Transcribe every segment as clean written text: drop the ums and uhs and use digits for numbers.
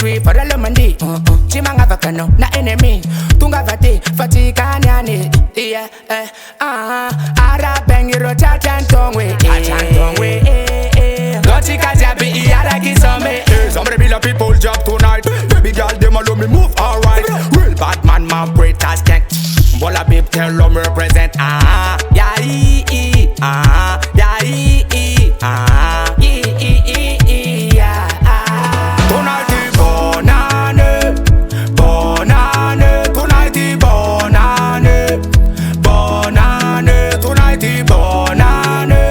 tree for the lemony. Chimanga vakano, na enemy. Tunga vati, fatika nyani. Yeah, Ara bengiro chantongwe. Gochika jabi, yara kisome. Somebody be like people job tonight. Baby girl, them alone me move alright. Real bad man, man, break as tank. Bola babe, tell them represent. Yeah, Tonight the bonane, bonane. Tonight the bonane, bonane. Tonight the bonane,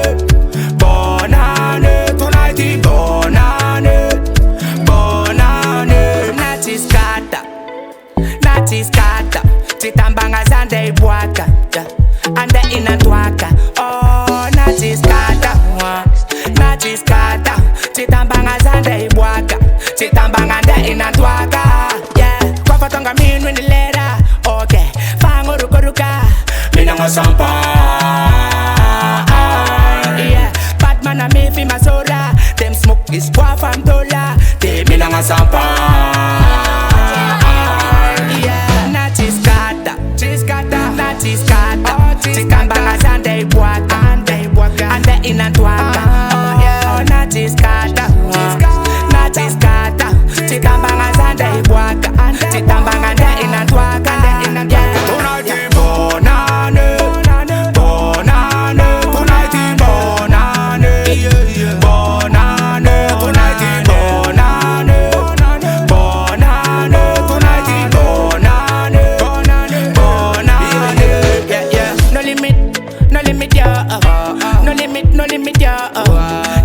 bonane. Tonight the bonane, bonane. Nati skata, chitambanga zande ibwaka, ande inatwaka. Oh, nati skata, chitambanga zande ibwaka, chitambanga ande inatwaka. Yeah, kwa fatonga min when the letter. Okay, fango rukoruka, Minanga sampa. yeah, Batman and me fi masola. Them smoke is kwa fam tola. They Minanga sampa. chitambanga zande ibwaka, ande inatwaka. Oh, nati skata, chitambanga zande ibwaka, chitambanga ande inatwaka. Tonight the bonane, bonane. Tonight the bonane, bonane. Tonight the bonane, bonane. Tonight the bonane, bonane. Yeah. No limit, yeah. No limit, yeah.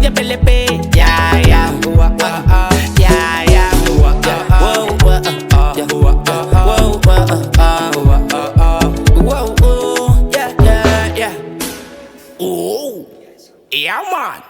Yeah, belly pay, yeah. Whoa. Yeah. Oh, yeah, man.